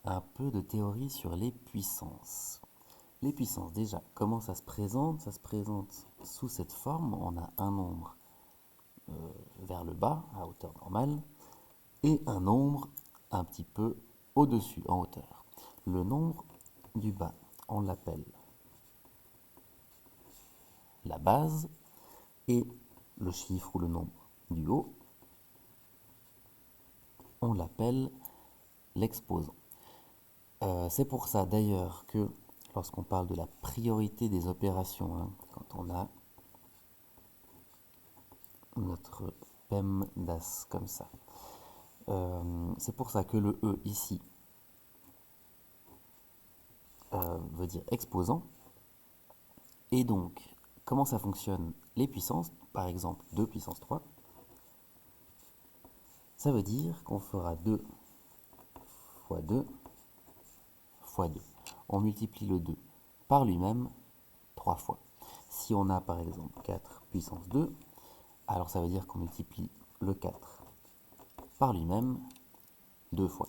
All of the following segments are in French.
un peu de théorie sur les puissances. Les puissances, déjà, comment ça se présente? Ça se présente sous cette forme. On a un nombre vers le bas, à hauteur normale, et un nombre un petit peu au-dessus, en hauteur. Le nombre du bas, on l'appelle la base, et le chiffre ou le nombre du haut, on l'appelle l'exposant. C'est pour ça d'ailleurs que lorsqu'on parle de la priorité des opérations, hein, quand on a notre PEMDAS comme ça, c'est pour ça que le E ici veut dire exposant. Et donc, comment ça fonctionne? Les puissances, par exemple 2 puissance 3, ça veut dire qu'on fera 2 fois 2 fois 2. On multiplie le 2 par lui-même 3 fois. Si on a par exemple 4 puissance 2, alors ça veut dire qu'on multiplie le 4 par lui-même 2 fois.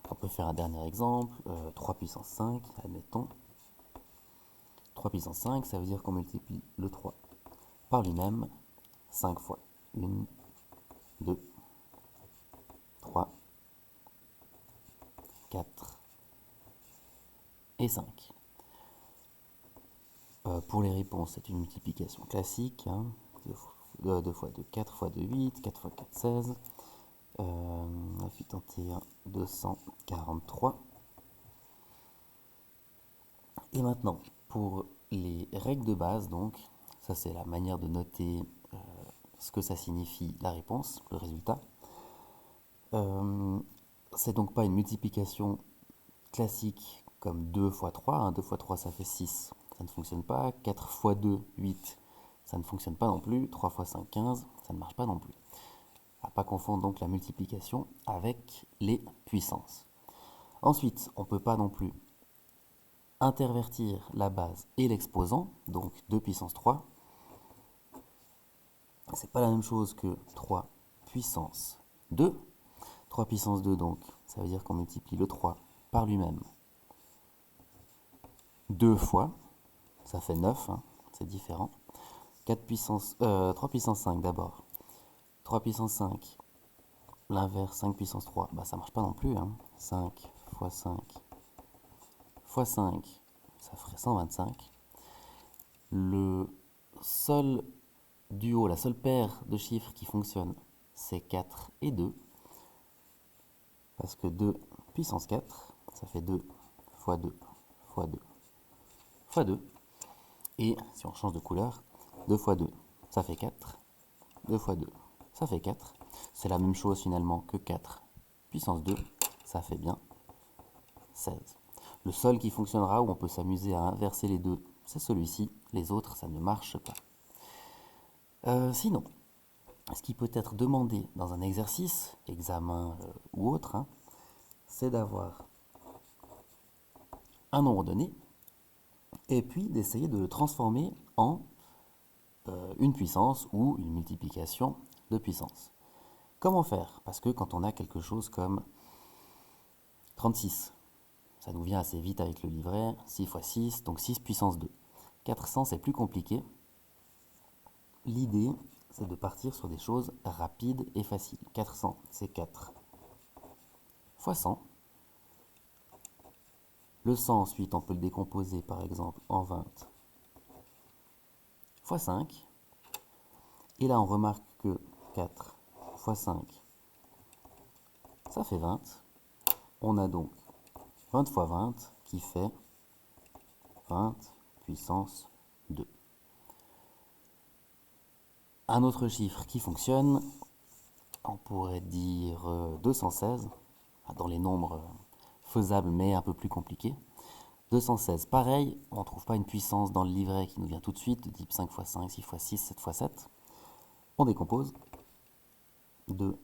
On peut faire un dernier exemple, 3 puissance 5, admettons. 3 puissance 5, ça veut dire qu'on multiplie le 3 par lui-même 5 fois. 1, 2, 3, 4 et 5. Pour les réponses, c'est une multiplication classique. 2 fois 2, 4 fois 2, 8, 4 fois 4, 16. 9, 81, 243. Et maintenant, pour les règles de base, donc, ça c'est la manière de noter ce que ça signifie la réponse, le résultat. C'est donc pas une multiplication classique comme 2 fois 3. 2 fois 3 ça fait 6, ça ne fonctionne pas. 4 fois 2, 8, ça ne fonctionne pas non plus. 3 fois 5, 15, ça ne marche pas non plus. À ne pas confondre donc la multiplication avec les puissances. Ensuite, on ne peut pas non plus intervertir la base et l'exposant, donc 2 puissance 3. C'est pas la même chose que 3 puissance 2. 3 puissance 2, donc, ça veut dire qu'on multiplie le 3 par lui-même 2 fois. Ça fait 9, hein, c'est différent. 3 puissance 5 d'abord. 3 puissance 5, l'inverse 5 puissance 3, bah ça marche pas non plus. 5 fois 5 fois 5, ça ferait 125. Le seul duo, la seule paire de chiffres qui fonctionne, c'est 4 et 2. Parce que 2 puissance 4, ça fait 2 fois 2 fois 2 fois 2. Et si on change de couleur, 2 fois 2, ça fait 4. 2 fois 2, ça fait 4. C'est la même chose finalement que 4 puissance 2, ça fait bien 16. Le seul qui fonctionnera où on peut s'amuser à inverser les deux, c'est celui-ci. Les autres, ça ne marche pas. Sinon, ce qui peut être demandé dans un exercice, examen ou autre, c'est d'avoir un nombre donné et puis d'essayer de le transformer en une puissance ou une multiplication de puissance. Comment faire? Parce que quand on a quelque chose comme 36, ça nous vient assez vite avec le livret, 6 fois 6, donc 6 puissance 2. 400, c'est plus compliqué. L'idée, c'est de partir sur des choses rapides et faciles. 400, c'est 4 fois 100. Le 100, ensuite, on peut le décomposer par exemple en 20 fois 5. Et là, on remarque que 4 fois 5, ça fait 20. On a donc 20 fois 20 qui fait 20 puissance 2. Un autre chiffre qui fonctionne, on pourrait dire 216, dans les nombres faisables mais un peu plus compliqués. 216, pareil, on ne trouve pas une puissance dans le livret qui nous vient tout de suite, de type 5 fois 5, 6 fois 6, 7 fois 7. On décompose. 2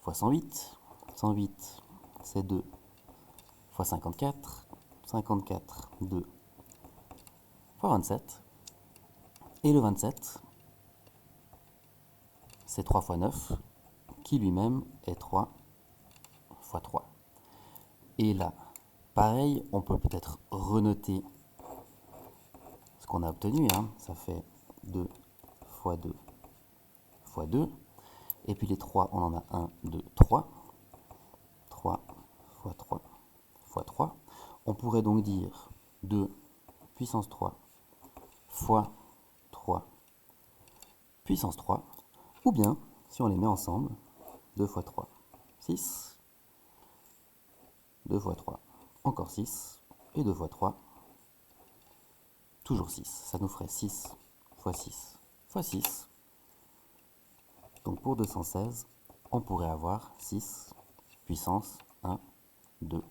fois 108. 108, c'est 2 fois 54. 54, 2 fois 27. Et le 27, c'est 3 fois 9, qui lui-même est 3 fois 3. Et là, pareil, on peut peut-être renoter ce qu'on a obtenu. Hein. Ça fait 2 fois 2 fois 2. Et puis les 3, on en a 1, 2, 3. 3 fois 3 fois 3. On pourrait donc dire 2 puissance 3 fois 3 puissance 3. Ou bien, si on les met ensemble, 2 fois 3, 6. 2 fois 3, encore 6. Et 2 fois 3, toujours 6. Ça nous ferait 6 fois 6 fois 6. Donc pour 216, on pourrait avoir 6 puissance 1, 2,